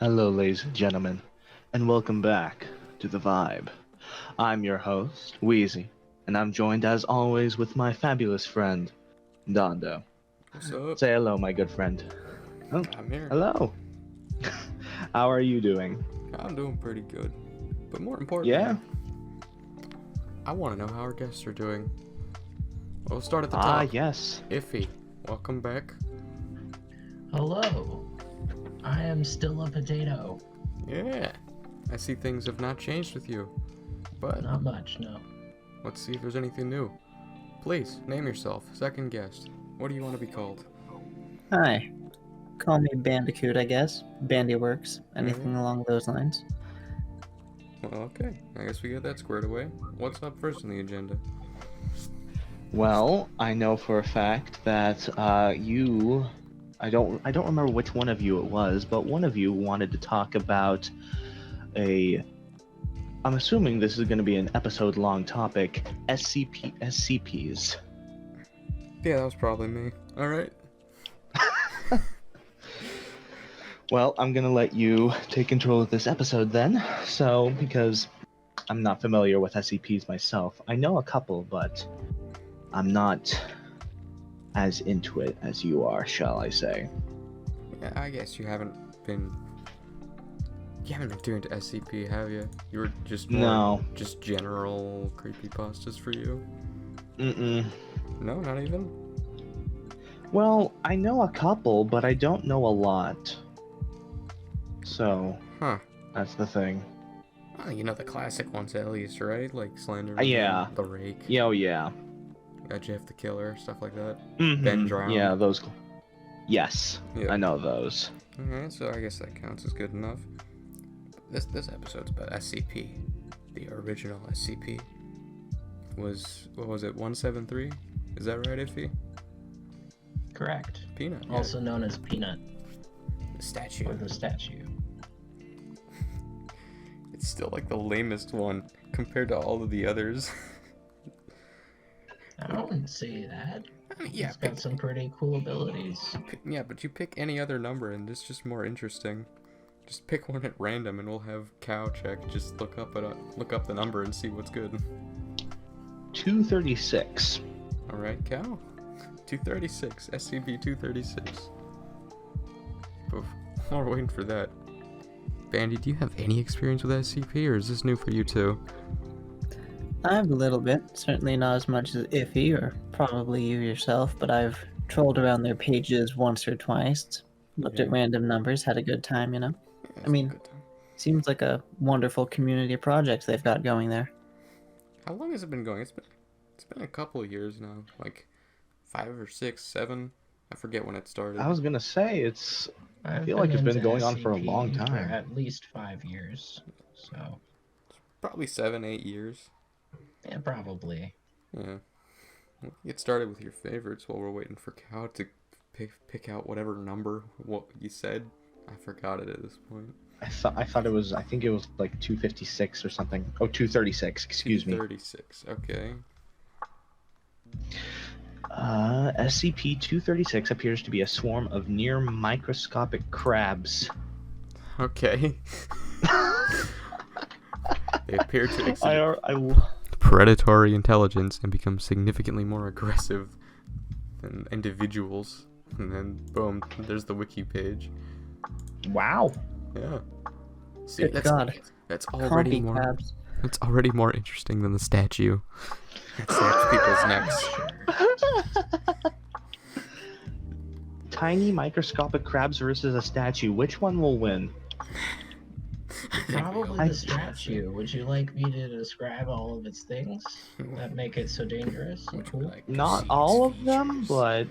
Hello, ladies and gentlemen, and welcome back to The Vibe. I'm your host, Weezee, and I'm joined as always with my fabulous friend, Dondo. What's up? Say hello, my good friend. Oh, I'm here. hello. How are you doing? I'm doing pretty good. But more importantly, Yeah? I want to know how our guests are doing. We'll start at the top. Yes. Iffy, welcome back. Hello. I am still a potato. Yeah. I see things have not changed with you. But Not much, no. let's see if there's anything new. Please, name yourself. Second guest. What do you want to be called? Hi. Call me Bandicoot, I guess. Bandy works. Anything along those lines. Well, okay. I guess we get that squared away. What's up first on the agenda? Well, I know for a fact that I don't remember which one of you it was, but one of you wanted to talk about I'm assuming this is going to be an episode-long topic, SCPs. Yeah, that was probably me. Alright. Well, I'm going to let you take control of this episode then. So, because I'm not familiar with SCPs myself, I know a couple, but I'm not as into it as you are, shall I say. Yeah, I guess you haven't been too into SCP, have you? You were just just general creepypastas for you? Mm-mm. No, not even? Well, I know a couple, but I don't know a lot. So, Huh. that's the thing. Oh, you know the classic ones at least, right? Like Slender, Yeah. The Rake, Yeah, oh yeah. Jeff the Killer, stuff like that. Mhm. Ben Drowned. Yeah, those. Yes, Yeah. I know those. Alright, so I guess that counts as good enough. This episode's about SCP. The original SCP was, what was it, 173? Is that right, Iffy? Correct. Peanut. Yeah. Also known as Peanut, The statue. or the statue. It's still like the lamest one compared to all of the others. I wouldn't say that. I mean, yeah, It's got some pretty cool abilities. yeah, but you pick any other number and it's just more interesting. Just pick one at random and we'll have Cow check. Just look up the number and see what's good. 236. All right, Cow. 236. SCP-236. Oof. While we're waiting for that, Bandy, do you have any experience with SCP, or is this new for you too? I have a little bit. Certainly not as much as Iffy, or probably you yourself, but I've trolled around their pages once or twice. Looked at random numbers, had a good time, you know? Yeah, I mean, it's a good time. Seems like a wonderful community project they've got going there. How long has it been going? It's been a couple of years now, like 5 or 6, 7. I forget when it started. I was gonna say I I've feel like it's been into going on for a SCP long for time. at least 5 years. So, Probably 7, 8 years. yeah, probably. Yeah. Get started with your favorites while we're waiting for Cow to pick out whatever number what you said. I forgot it at this point. I thought it was. I think it was like 256 or something. Oh, 236. Excuse me. 236. Okay. SCP-236 appears to be a swarm of near microscopic crabs. Okay. They appear to exhibit I predatory intelligence and become significantly more aggressive than individuals. And then, boom, there's the wiki page. Wow. Yeah. See, Good God. That's already Compy more. crabs. That's already more interesting than the statue. That snaps people's necks. Tiny microscopic crabs versus a statue. Which one will win? Probably the statue. Would you like me to describe all of its things that make it so dangerous and cool? Like, Not proceeds all of them, features. but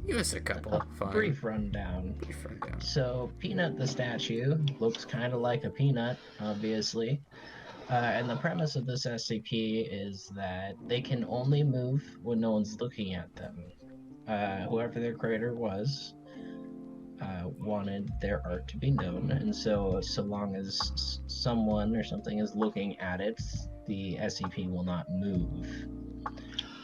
Give us a couple. Fine. Brief rundown. Brief rundown. So, Peanut the statue looks kind of like a peanut, obviously. And the premise of this SCP is that they can only move when no one's looking at them. Whoever their creator was wanted their art to be known, and so long as someone or something is looking at it, the SCP will not move.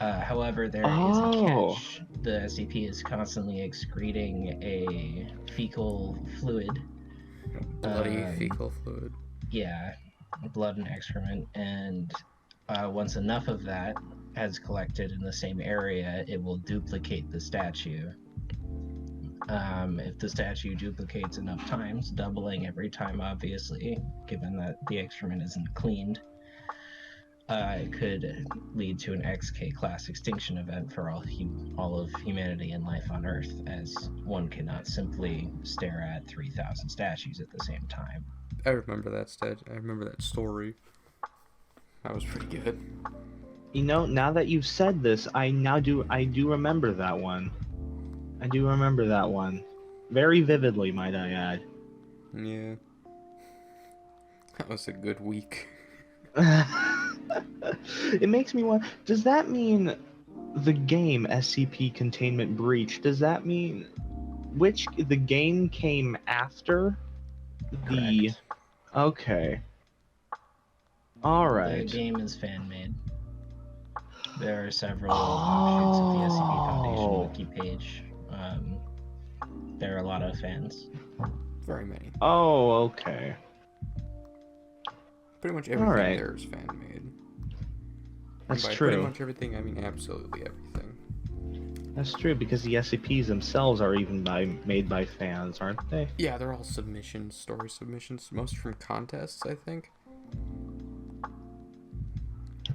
However, there is a catch. The SCP is constantly excreting a fecal fluid Bloody fecal fluid. Yeah, blood and excrement, and once enough of that has collected in the same area, it will duplicate the statue. If the statue duplicates enough times, doubling every time, obviously, given that the excrement isn't cleaned, it could lead to an XK class extinction event for all of humanity and life on Earth, as one cannot simply stare at 3,000 statues at the same time. I remember that I remember that story. That was pretty good. You know, now that you've said this, I do remember that one. I do remember that one. Very vividly, might I add. Yeah. That was a good week. It makes me wonder, does that mean the game SCP Containment Breach, does that mean the game came after the... Correct. Okay. Alright. The game is fan-made. There are several offshoots of the SCP Foundation wiki page. There are a lot of fans. Very many. Oh, okay. Pretty much everything Alright. there is fan-made. That's And by true. pretty much everything, I mean absolutely everything. That's true, because the SCPs themselves are even made by fans, aren't they? Yeah, they're all submissions, story submissions, most from contests, I think.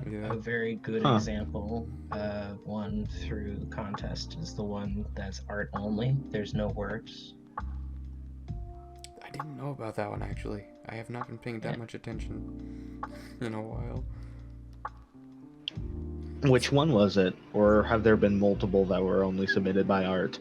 Yeah. A very good example of one through contest is the one that's art only. There's no words. I didn't know about that one, actually. I have not been paying that much attention in a while. Which one was it? Or have there been multiple that were only submitted by art?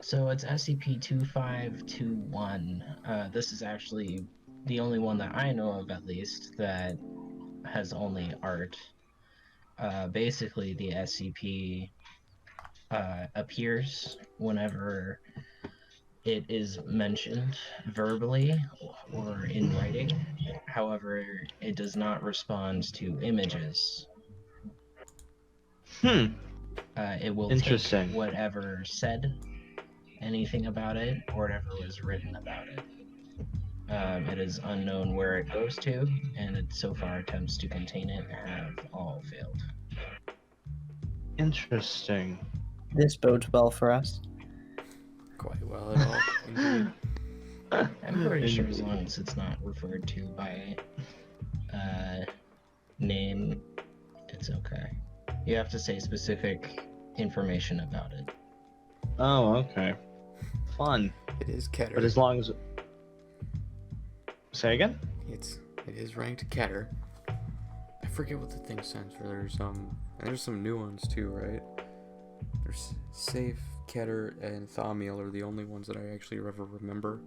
So it's SCP-2521. This is actually the only one that I know of, at least, that has only art. Basically, the SCP appears whenever it is mentioned verbally or in writing. However, it does not respond to images. It will Interesting. take whatever said, anything about it, or whatever was written about it. It is unknown where it goes to, and so far attempts to contain it have all failed. Interesting. This bodes well for us. Quite well at all, indeed. I'm pretty sure as long as it's not referred to by name, it's okay. You have to say specific information about it. Oh, okay. Fun. It is Keter. But as long as... Say again? It is ranked Keter. I forget what the thing stands for. There's some new ones too, right? There's Safe, Keter, and Thaumiel are the only ones that I actually ever remember.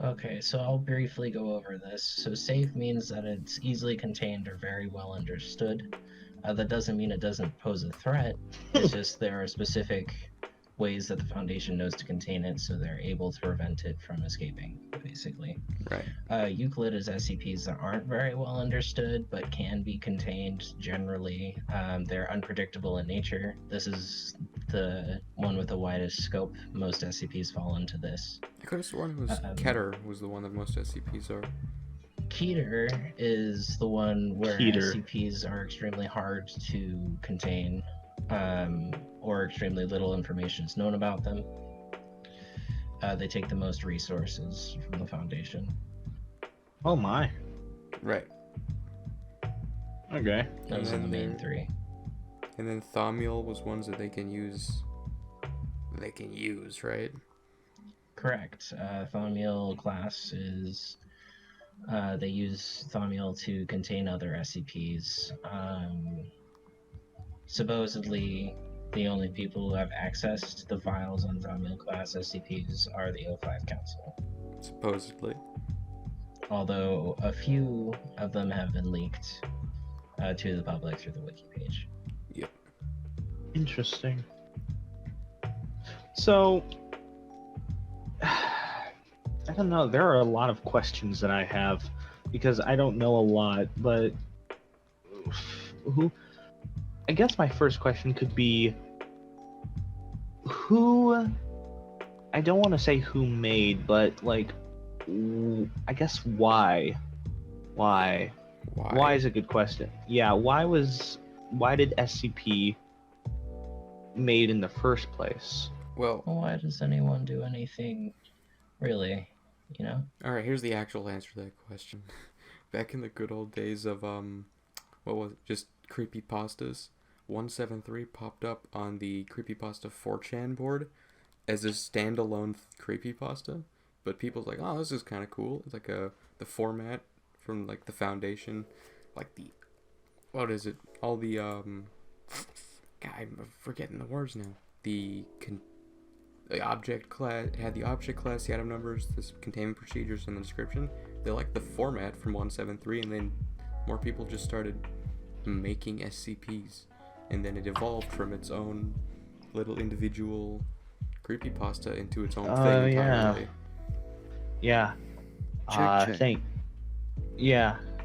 Okay, so I'll briefly go over this. So safe means that it's easily contained or very well understood. That doesn't mean it doesn't pose a threat. It's just there are specific ways that the Foundation knows to contain it, so they're able to prevent it from escaping, basically. Right. Euclid is SCPs that aren't very well understood, but can be contained generally. They're unpredictable in nature. This is the one with the widest scope. Most SCPs fall into this. I could have sworn it was Keter was the one that most SCPs are. Keter is the one where Keter. SCPs are extremely hard to contain, or extremely little information is known about them. They take the most resources from the Foundation. Oh my. Right. Okay. Those are the main three. And then Thaumiel was ones that they can use. They can use, right? Correct. Thaumiel class is... they use Thaumiel to contain other SCPs. Supposedly, the only people who have access to the files on Thaumiel class SCPs are the O5 Council. Supposedly. Although a few of them have been leaked to the public through the wiki page. Yep. Interesting. So... I don't know, there are a lot of questions that I have, because I don't know a lot, but... I guess my first question could be... Who I don't want to say who made, but like, I guess why? Why is a good question. Yeah, why did SCP made in the first place? Well, Why does anyone do anything, really? You know? alright, here's the actual answer to that question. Back in the good old days of, what was it? Just Creepypastas, 173 popped up on the Creepypasta 4chan board as a standalone creepypasta. But people's like, oh, this is kind of cool. It's like the format from like the Foundation, like the, what is it? All the, God, I'm forgetting the words now. The object class, it had the object class, the item numbers, the containment procedures, and the description. They like the format from 173, and then more people just started making SCPs, and then it evolved from its own little individual creepypasta into its own thing entirely. Yeah. Check.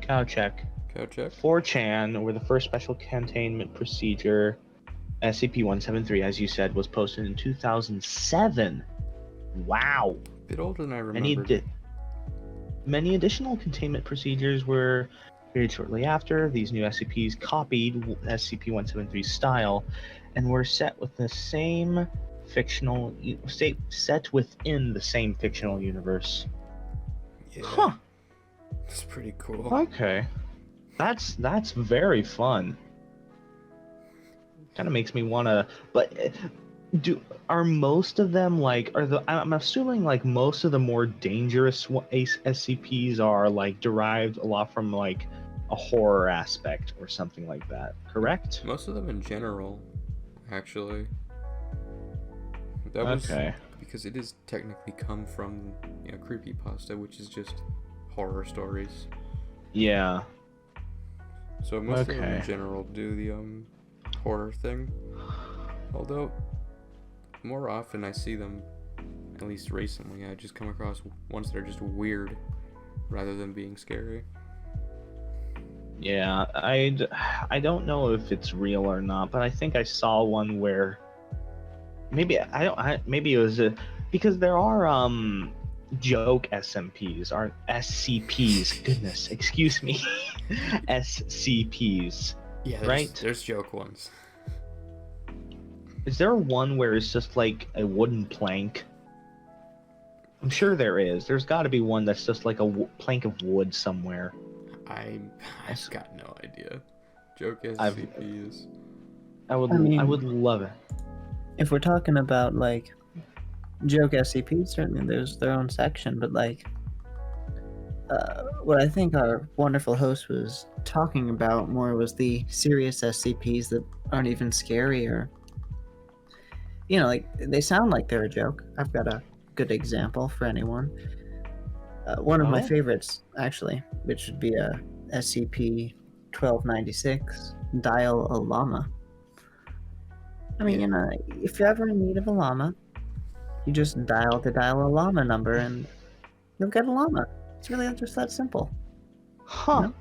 Cow check. 4chan, where the first special containment procedure, SCP-173, as you said, was posted in 2007. Wow. Bit older than I remember. Many additional containment procedures were created shortly after. These new SCPs copied SCP-173's style and were set with the same fictional set within the same fictional universe. Yeah. Huh. That's pretty cool. Okay. That's very fun. Kind of makes me wanna, but are most of them like, I'm assuming like most of the more dangerous SCPs are like derived a lot from like a horror aspect or something like that, correct? Most of them in general, actually. That was okay. Because it is technically come from, creepypasta, which is just horror stories. Yeah. So most of them in general do the horror thing. Although more often I see them, at least recently, I just come across ones that are just weird rather than being scary. Yeah, I don't know if it's real or not, but I think I saw one where maybe it was because there are joke SCPs, aren't SCPs. Goodness, excuse me. SCPs. Yeah, right? There's joke ones. Is there one where it's just like a wooden plank? I'm sure there is. There's got to be one that's just like a plank of wood somewhere. I've got no idea. Joke SCPs. I would love it. If we're talking about like joke SCPs, certainly there's their own section, but like what I think our wonderful host was talking about more was the serious SCPs that aren't even scary, or like they sound like they're a joke. I've got a good example for anyone. One of my favorites, actually, which would be a SCP-1296, Dial a Llama. I mean, if you're ever in need of a llama, you just dial the Dial a Llama number and you'll get a llama. It's really just that simple. Huh.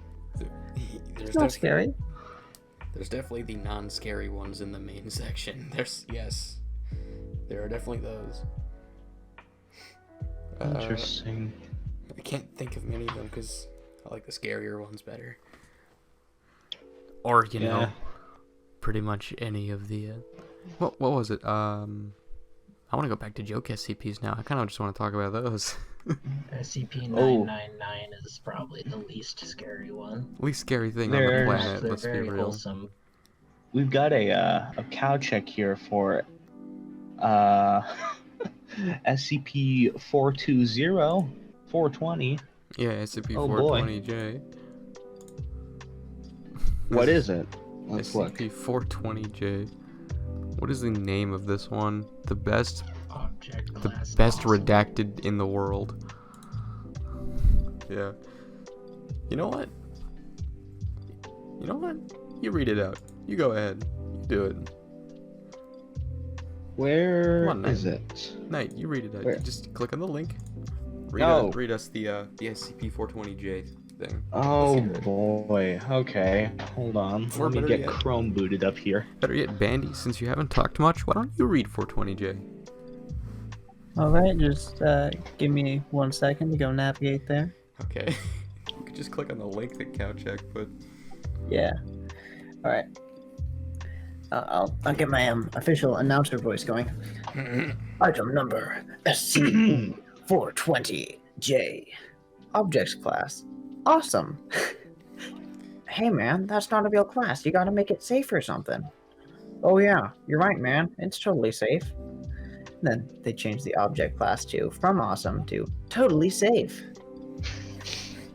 It's not scary. There's definitely the non-scary ones in the main section. There are definitely those. Interesting. I can't think of many of them because I like the scarier ones better. Or, pretty much any of the... What was it? I want to go back to joke SCPs now. I kind of just want to talk about those. SCP-999 is probably the least scary one. Least scary thing on the planet, let's be very real. wholesome. We've got a cow check here for SCP-420, 420. Yeah, SCP-420J. What is it? Let's look. SCP-420J. What is the name of this one? The best Awesome. redacted in the world. Yeah. You know what? You read it out. You go ahead. You do it. Where Come on, is it? Knight, you read it out. Where? You just click on the link. Read us the SCP-420J thing. Oh boy. Okay. Hold on. Let me get Chrome booted up here. Better yet, Bandy, since you haven't talked much, why don't you read 420J? Alright, just give me 1 second to go navigate there. Okay. You could just click on the link that Cowcheck put. Yeah. Alright. I'll get my official announcer voice going. Item number SCP-420J. Objects class. Awesome. Hey man, that's not a real class. You gotta make it safe or something. Oh yeah, you're right man. It's totally safe. Then they changed the object class from awesome to totally safe.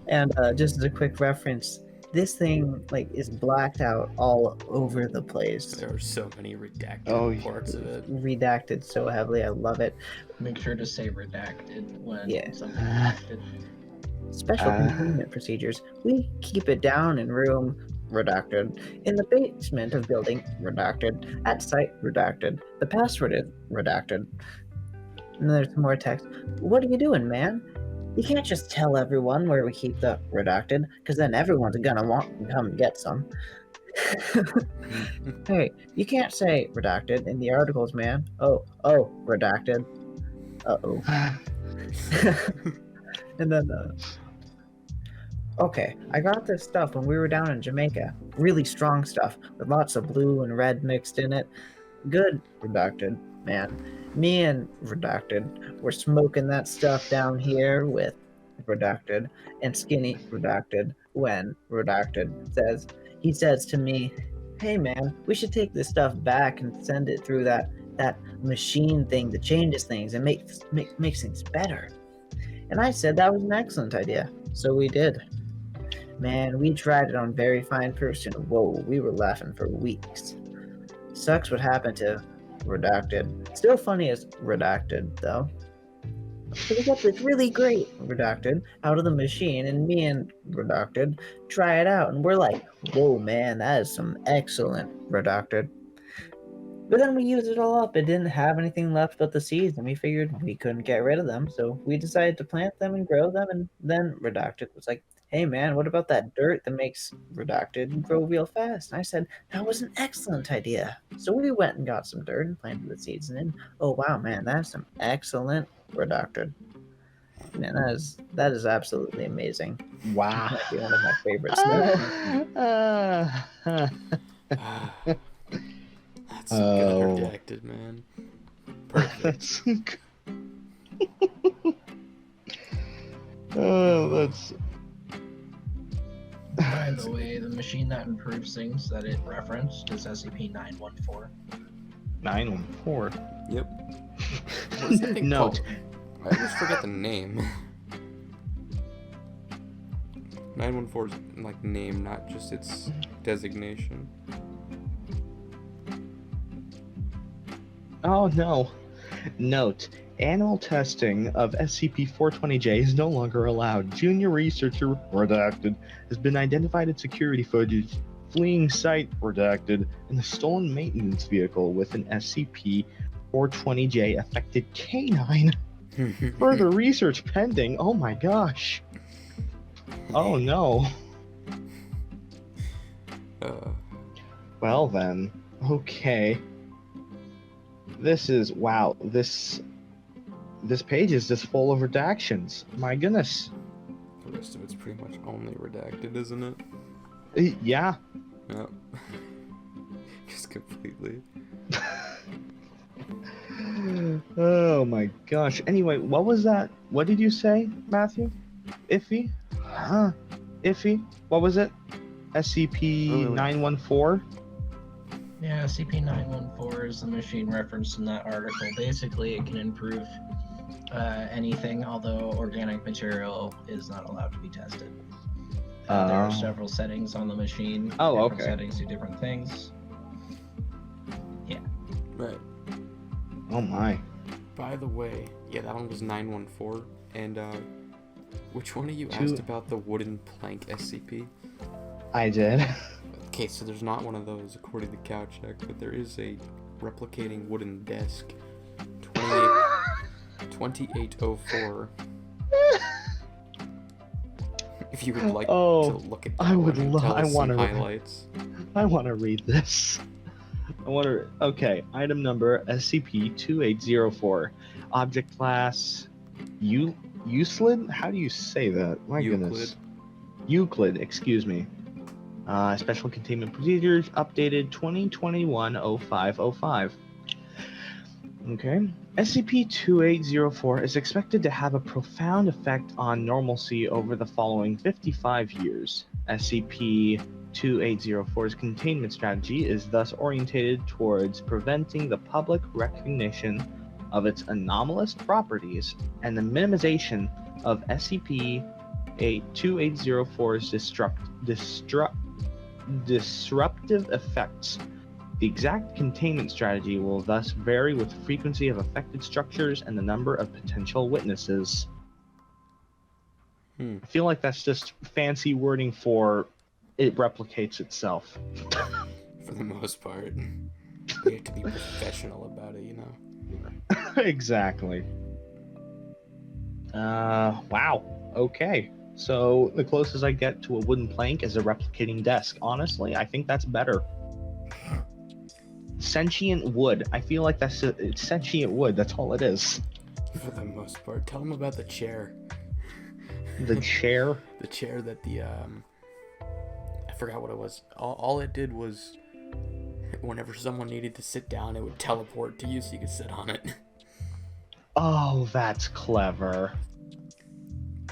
And just as a quick reference, this thing is blacked out all over the place. There are so many redacted parts of it. Redacted so heavily, I love it. Make sure to say redacted when something redacted. Special containment procedures. We keep it down in room redacted. In the basement of building redacted. At site redacted. The password is redacted. And then there's some more text. What are you doing, man? You can't just tell everyone where we keep the redacted, because then everyone's gonna want to come get some. Hey, you can't say redacted in the articles, man. Oh, redacted. Uh-oh. And then, okay, I got this stuff when we were down in Jamaica. Really strong stuff, with lots of blue and red mixed in it. Good, redacted, man. Me and redacted were smoking that stuff down here with redacted and skinny redacted when redacted says to me, hey man, we should take this stuff back and send it through that machine thing that changes things and makes things better. And I said that was an excellent idea. So we did. Man, we tried it on very fine person. Whoa, we were laughing for weeks. Sucks what happened to redacted. Still funny as redacted, though. So we got this really great redacted out of the machine, and me and redacted try it out, and we're like, whoa, man, that is some excellent redacted. But then we used it all up. It didn't have anything left but the seeds, and we figured we couldn't get rid of them, so we decided to plant them and grow them, and then redacted was like, hey man, what about that dirt that makes redacted grow real fast? And I said, that was an excellent idea. So we went and got some dirt and planted the seeds, and then, oh wow, man, that's some excellent redacted. Man, that is absolutely amazing. Wow. Might be one of my favorites. That's good redacted, man. Perfect. That's By the way, the machine that improves things that it referenced is SCP-914. 914. Yep. What is that thing Note. called? I always forget the name. 914's name, not just its designation. Oh no. Note. Animal testing of SCP-420J is no longer allowed. Junior researcher redacted has been identified in security footage fleeing site redacted in a stolen maintenance vehicle with an SCP-420J affected canine. Further research pending. Oh my gosh. Oh no. Well then. Okay. This is wow. This page is just full of redactions. My goodness. The rest of it's pretty much only redacted, isn't it? Yeah. Yep. Just completely. Oh my gosh. Anyway, what was that? What did you say, Matthew? Iffy? Huh? Iffy? What was it? SCP-914? Yeah, SCP-914 is the machine referenced in that article. Basically, it can improve anything, although organic material is not allowed to be tested. There are several settings on the machine. Oh, different okay. Settings do different things. Yeah. Right. Oh my. By the way, yeah, that one was 914. And which one of you asked about the wooden plank SCP? I did. Okay, so there's not one of those according to Cowcheck, but there is a replicating wooden desk. 2804. If you would like to look at that I would one and love. tell I us want some to. highlights. I want to read this. I want to. Okay, item number SCP-2804. Object class Euclid? How do you say that? My goodness. Euclid, excuse me. Special containment procedures updated 2021-05-05. Okay. SCP-2804 is expected to have a profound effect on normalcy over the following 55 years. SCP-2804's containment strategy is thus orientated towards preventing the public recognition of its anomalous properties and the minimization of SCP-2804's disruptive effects. The exact containment strategy will thus vary with the frequency of affected structures and the number of potential witnesses. I feel like that's just fancy wording for it replicates itself. For the most part. You have to be professional about it, you know? Exactly. Wow. Okay. So the closest I get to a wooden plank is a replicating desk. Honestly, I think that's better. Sentient wood. I feel like it's sentient wood. That's all it is. For the most part. Tell them about the chair. The chair? The chair that I forgot what it was. All it did was, whenever someone needed to sit down, it would teleport to you so you could sit on it. Oh, that's clever.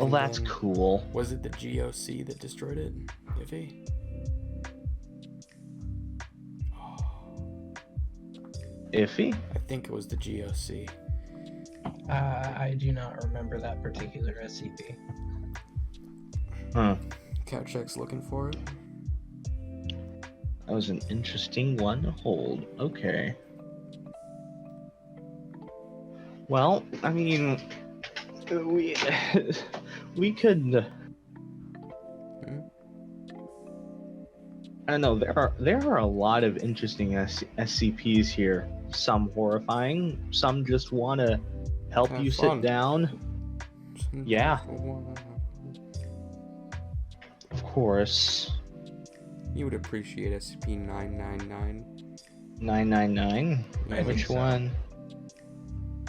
Well, that's cool. Was it the GOC that destroyed it, Iffy? Iffy? I think it was the GOC. I do not remember that particular SCP. Huh. Couchcheck's looking for it. That was an interesting one to hold. Okay. Well, I mean, we could. I don't know. There are a lot of interesting SCPs here. Some horrifying. Some just want to help you sit down. Yeah. Of course. You would appreciate SCP-999. 999? I think Which so. one?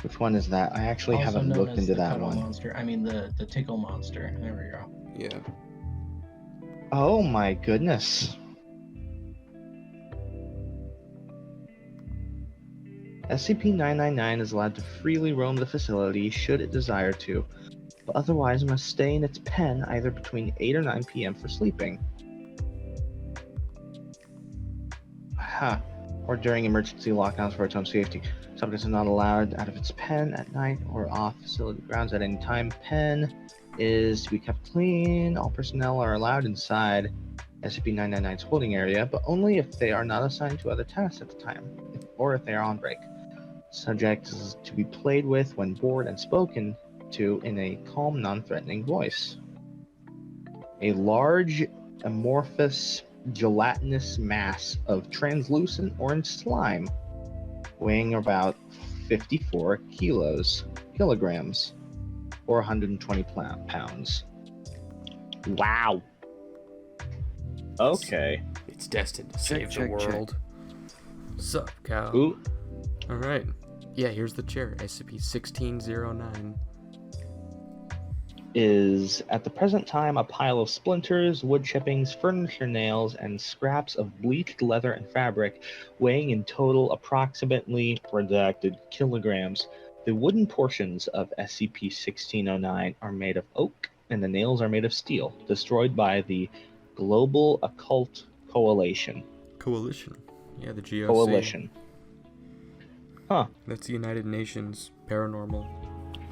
Which one is that? I actually Also haven't known looked as into the that cuddle one. Monster. I mean the tickle monster. There we go. Yeah. Oh my goodness. SCP-999 is allowed to freely roam the facility should it desire to, but otherwise must stay in its pen either between 8 or 9 p.m. for sleeping. Or during emergency lockdowns for its own safety. Subjects are not allowed out of its pen at night or off facility grounds at any time. Pen is to be kept clean. All personnel are allowed inside SCP-999's holding area, but only if they are not assigned to other tasks at the time, or if they are on break. Subject is to be played with when bored and spoken to in a calm, non-threatening voice. A large, amorphous, gelatinous mass of translucent orange slime, weighing about 54 kilograms, or 120 pounds. Wow. Okay. It's destined to save the world. Sup, cow? Ooh. Alright. Yeah, here's the chair. SCP-1609. Is at the present time a pile of splinters, wood chippings, furniture nails, and scraps of bleached leather and fabric, weighing in total approximately redacted kilograms. The wooden portions of SCP-1609 are made of oak, and the nails are made of steel, destroyed by the Global Occult Coalition. Coalition. Yeah, the GOC. Coalition. Huh. That's the United Nations Paranormal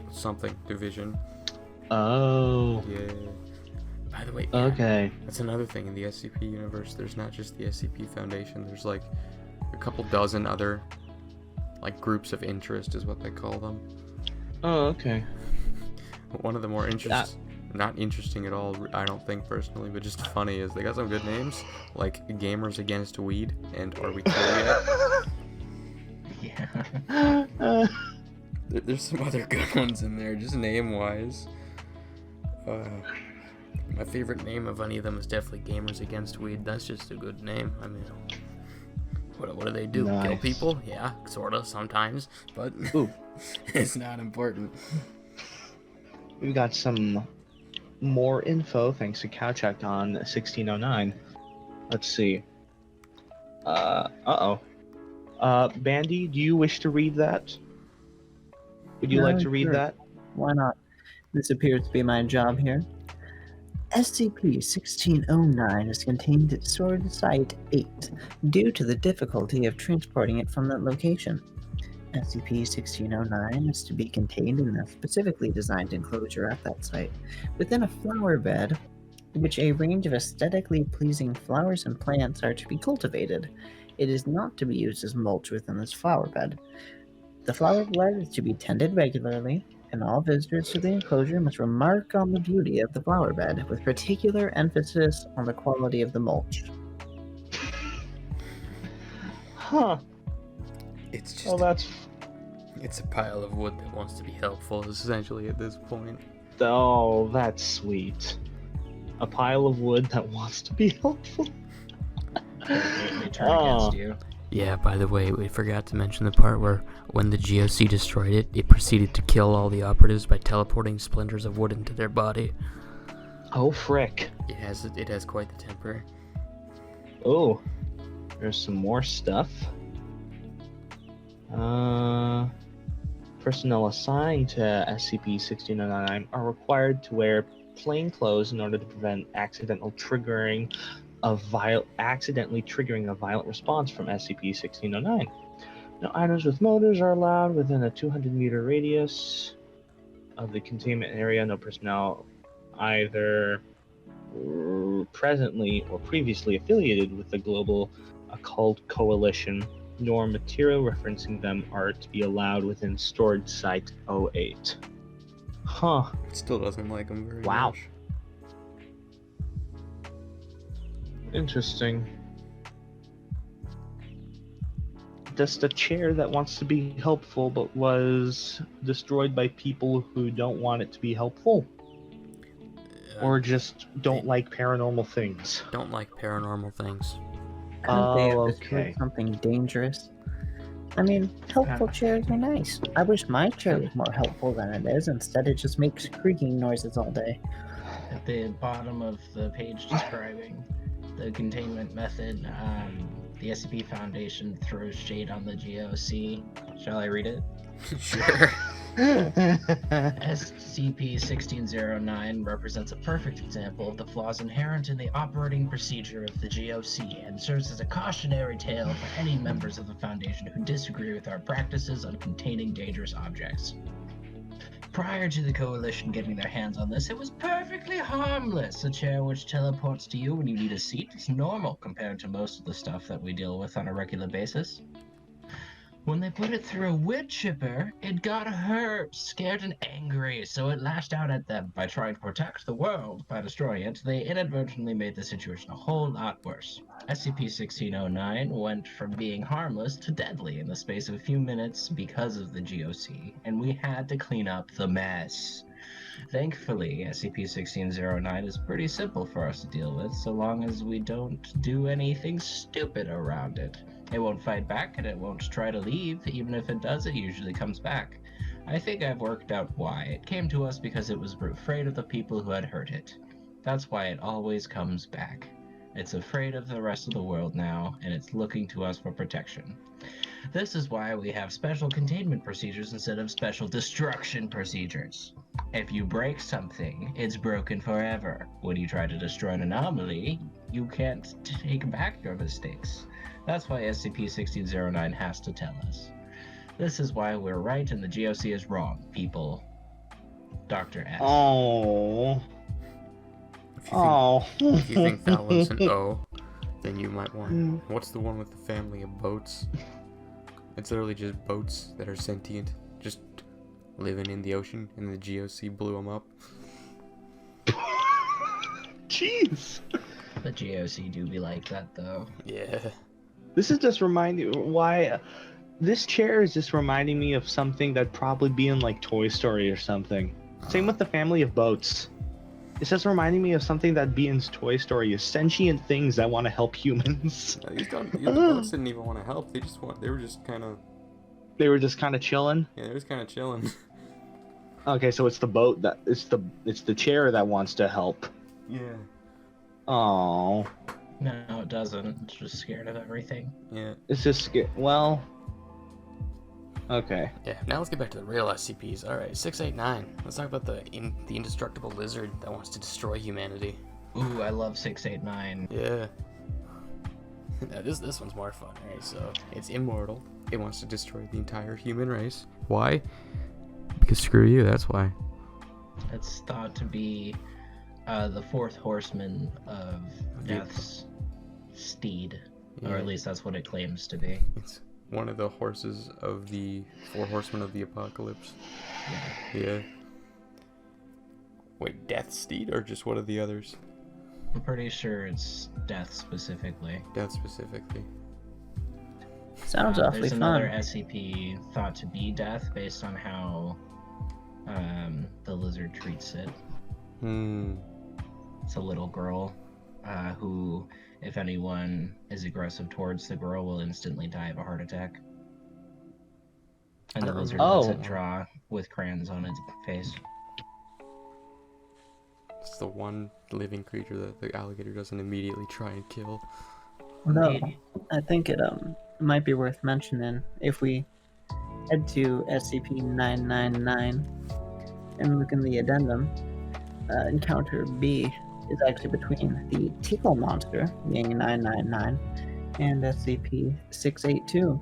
something division. Oh. Yeah. By the way, yeah, Okay. that's another thing in the SCP universe. There's not just the SCP Foundation. There's like a couple dozen other like groups of interest is what they call them. Oh, okay. One of the more not interesting at all, I don't think personally, but just funny is they got some good names like Gamers Against Weed and Are We Cool Yet? Yeah. There's some other good ones in there, just name-wise. My favorite name of any of them is definitely Gamers Against Weed. That's just a good name. I mean, what do they do? Nice. Kill people? Yeah, sorta, sometimes. But Ooh, It's not important. We've got some more info thanks to Cowcheck on 1609. Let's see. Bandy, do you wish to read that? Would you like to read Sure. that? Why not? This appears to be my job here. SCP-1609 is contained at Sword Site 8 due to the difficulty of transporting it from that location. SCP-1609 is to be contained in a specifically designed enclosure at that site, within a flower bed, in which a range of aesthetically pleasing flowers and plants are to be cultivated. It is not to be used as mulch within this flower bed. The flower bed is to be tended regularly, and all visitors to the enclosure must remark on the beauty of the flower bed, with particular emphasis on the quality of the mulch. Huh. It's just Well, that's... it's a pile of wood that wants to be helpful, essentially, at this point. Oh, that's sweet. A pile of wood that wants to be helpful. They turn against you. Yeah, by the way, we forgot to mention the part where when the GOC destroyed it, it proceeded to kill all the operatives by teleporting splinters of wood into their body. Oh, frick. It has quite the temper. Oh, there's some more stuff. Personnel assigned to SCP-1609 are required to wear plain clothes in order to prevent accidentally triggering a violent response from SCP-1609. No items with motors are allowed within a 200-meter radius of the containment area. No personnel either presently or previously affiliated with the Global Occult Coalition, nor material referencing them are to be allowed within Storage Site 08. Huh. It still doesn't like them very Wow. much. Interesting. Just a chair that wants to be helpful but was destroyed by people who don't want it to be helpful. Or just don't like paranormal things. Don't like paranormal things. Couldn't they have destroyed okay. something dangerous? I mean, helpful chairs are nice. I wish my chair was more helpful than it is. Instead, it just makes creaking noises all day. At the bottom of the page describing the containment method, the SCP Foundation throws shade on the GOC. Shall I read it? Sure. SCP-1609 represents a perfect example of the flaws inherent in the operating procedure of the GOC and serves as a cautionary tale for any members of the Foundation who disagree with our practices on containing dangerous objects. Prior to the Coalition getting their hands on this, it was perfectly harmless. A chair which teleports to you when you need a seat is normal compared to most of the stuff that we deal with on a regular basis. When they put it through a wood chipper, it got hurt, scared, and angry, so it lashed out at them. By trying to protect the world by destroying it, they inadvertently made the situation a whole lot worse. SCP-1609 went from being harmless to deadly in the space of a few minutes because of the GOC, and we had to clean up the mess. Thankfully, SCP-1609 is pretty simple for us to deal with, so long as we don't do anything stupid around it. It won't fight back, and it won't try to leave. Even if it does, it usually comes back. I think I've worked out why. It came to us because it was afraid of the people who had hurt it. That's why it always comes back. It's afraid of the rest of the world now, and it's looking to us for protection. This is why we have special containment procedures instead of special destruction procedures. If you break something, it's broken forever. When you try to destroy an anomaly, you can't take back your mistakes. That's why SCP-1609 has to tell us. This is why we're right and the GOC is wrong, people. Dr. S. Oh. If you think that one's an O, then you might want... What's the one with the family of boats? It's literally just boats that are sentient, just living in the ocean, and the GOC blew them up. Jeez. The GOC do be like that, though. Yeah. This is just reminding why this chair is just reminding me of something that'd probably be in like Toy Story or something. Same with the family of boats. It's just reminding me of something that'd be in Toy Story, sentient things that want to help humans. The boats didn't even want to help. They were just kind of They were just kind of chilling. Yeah, they're just kind of chilling. Okay, so it's the boat that it's the chair that wants to help. Yeah. Oh, No, it doesn't. It's just scared of everything. Yeah. it's just well. Okay. Yeah. Now let's get back to the real SCPs. All right, 689. Let's talk about the indestructible lizard that wants to destroy humanity. Ooh, I love 689. Yeah. Now this one's more fun. All right, so it's immortal. It wants to destroy the entire human race. Why? Because screw you. That's why. It's thought to be the fourth horseman of Death's steed, or Yeah. at least that's what it claims to be. It's one of the horses of the four horsemen of the apocalypse. Yeah. Wait, Death Steed or just one of the others? I'm pretty sure it's Death specifically. Death specifically. Sounds awfully There's fun. another SCP thought to be Death based on how the lizard treats it. It's a little girl who, if anyone is aggressive towards the girl, will instantly die of a heart attack. And the lizard lets it draw with crayons on its face. It's the one living creature that the alligator doesn't immediately try and kill. No, I think it might be worth mentioning if we head to SCP-999 and look in the addendum. Encounter B is actually between the Tickle Monster, being 999, and SCP-682.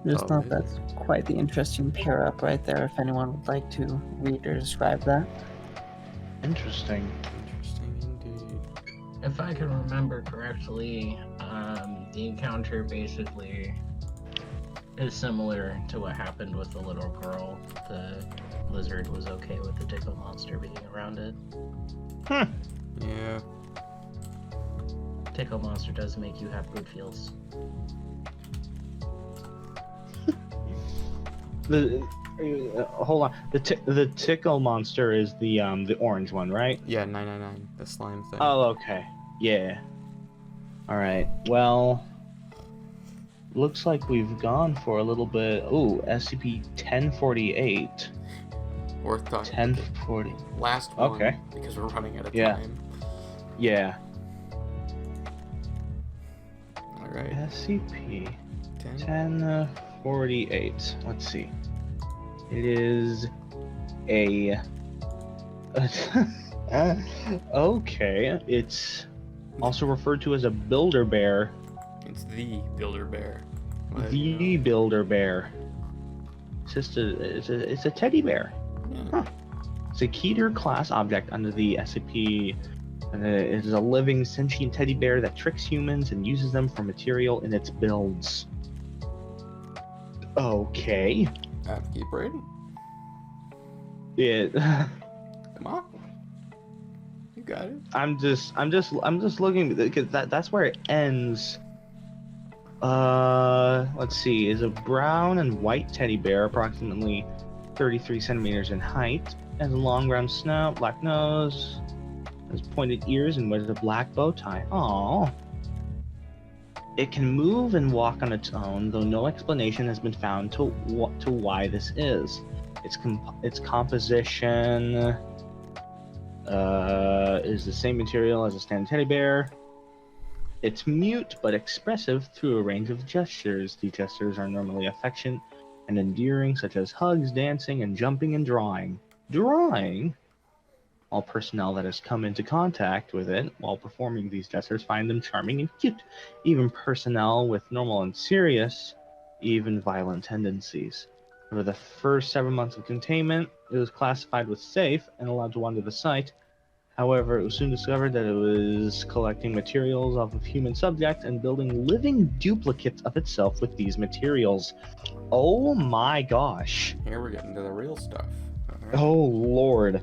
Just thought that's quite the interesting pair up right there, if anyone would like to read or describe that. Interesting. Interesting indeed. If I can remember correctly, the encounter basically is similar to what happened with the little girl. The lizard was okay with the Tickle Monster being around it. Yeah. Tickle Monster does make you have good feels. Hold on. The Tickle Monster is the orange one, right? Yeah, 999, the slime thing. Oh, okay. Yeah. All right. Well, looks like we've gone for a little bit. Ooh, SCP-1048. Worth talking. 1040. Last one. Okay. Because we're running out of Yeah. time. Yeah. All right. SCP 10. 1048. Let's see. It is a. Okay. It's also referred to as a builder bear. It's the Builder Bear. The builder bear. It's just it's a teddy bear. Yeah. Huh. It's a Keter class object under the SCP. It is a living sentient teddy bear that tricks humans and uses them for material in its builds. Okay. Keep reading. It. Come on. You got it. I'm just looking because that's where it ends. Let's see. Is a brown and white teddy bear, approximately 33 centimeters in height, has a long round snout, black nose, has pointed ears, and wears a black bow tie. Aww. It can move and walk on its own, though no explanation has been found to why this is. Its composition is the same material as a standard teddy bear. It's mute but expressive through a range of gestures. These gestures are normally affectionate and endearing, such as hugs, dancing, and jumping and drawing. Drawing? All personnel that has come into contact with it while performing these gestures find them charming and cute. Even personnel with normal and serious, even violent tendencies. Over the first 7 months of containment, it was classified with safe and allowed to wander the site. However, it was soon discovered that it was collecting materials off of human subjects and building living duplicates of itself with these materials. Oh my gosh. Here we're getting to the real stuff. All right. Oh lord.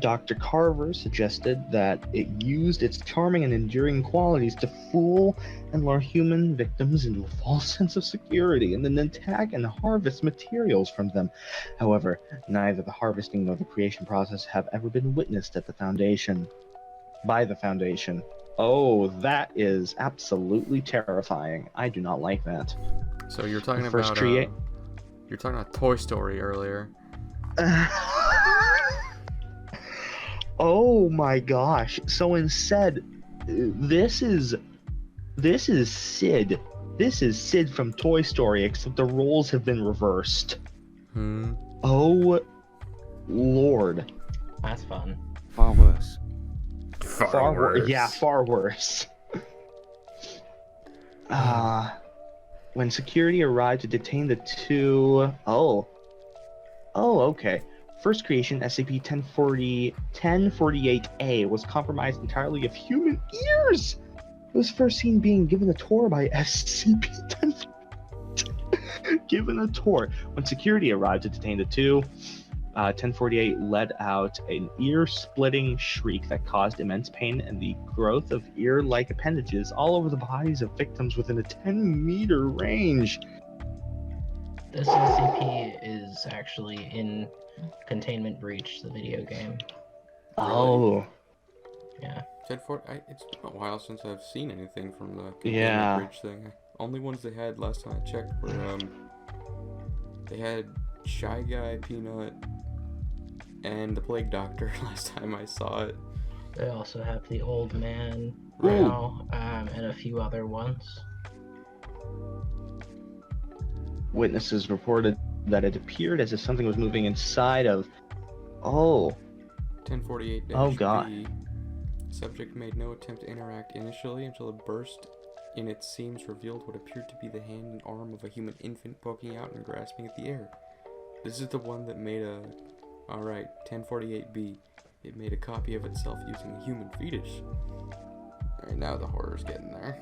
Dr. Carver suggested that it used its charming and endearing qualities to fool and lure human victims into a false sense of security and then attack and harvest materials from them. However, neither the harvesting nor the creation process have ever been witnessed at the Foundation. By the Foundation. Oh, that is absolutely terrifying. I do not like that. So you're talking First about create. you're talking about Toy Story earlier. Oh my gosh. So instead, this is Sid. This is Sid from Toy Story, except the roles have been reversed. Oh Lord. That's fun. Far worse. Far worse. Yeah, far worse. When security arrived to detain the two... Oh, okay. First creation, SCP-1048-A, was comprised entirely of human ears. It was first seen being given a tour by SCP-10... given a tour. When security arrived to detain the two, 1048 let out an ear-splitting shriek that caused immense pain and the growth of ear-like appendages all over the bodies of victims within a 10-meter range. This SCP is actually in Containment Breach, the video game. Oh. Yeah. It's been a while since I've seen anything from the Yeah. Containment Bridge thing. Only ones they had last time I checked were they had Shy Guy, Peanut, and the Plague Doctor last time I saw it. They also have the Old Man Right. now, and a few other ones. Witnesses reported that it appeared as if something was moving inside of... Oh. 1048 Oh, God. B. Subject made no attempt to interact initially until a burst in its seams revealed what appeared to be the hand and arm of a human infant poking out and grasping at the air. This is the one that made a... Alright, 1048B. It made a copy of itself using a human fetus. Alright, now the horror's getting there.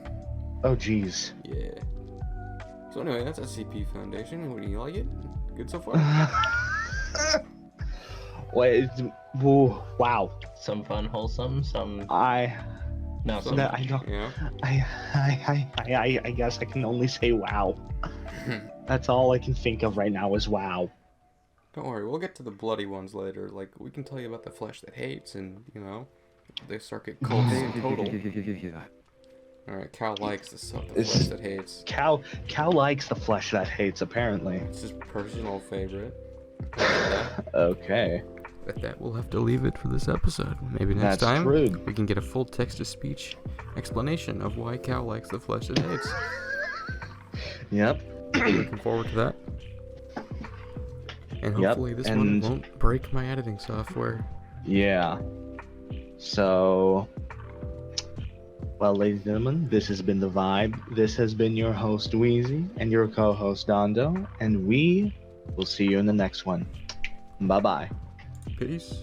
Oh, jeez. Yeah. So anyway, that's SCP Foundation. What do you like it? Good so far? Wait, wow. Some fun, wholesome, some not so Some- much. I don't... Yeah. I guess I can only say wow. That's all I can think of right now is wow. Don't worry, we'll get to the bloody ones later. Like, we can tell you about the flesh that hates and, you know, they start get cults in total. Alright, Cal likes the flesh that hates. Cal likes the flesh that hates, apparently. It's his personal favorite. Okay. At that, we'll have to leave it for this episode. Maybe next That's time true. we can get a full text-to-speech explanation of why Cal likes the flesh that hates. Yep. Looking forward to that. And Yep, hopefully this one and- won't break my editing software. Yeah. So, well, ladies and gentlemen, this has been The Vibe. This has been your host, Weezee, and your co-host, Dondo, and we will see you in the next one. Bye-bye. Peace.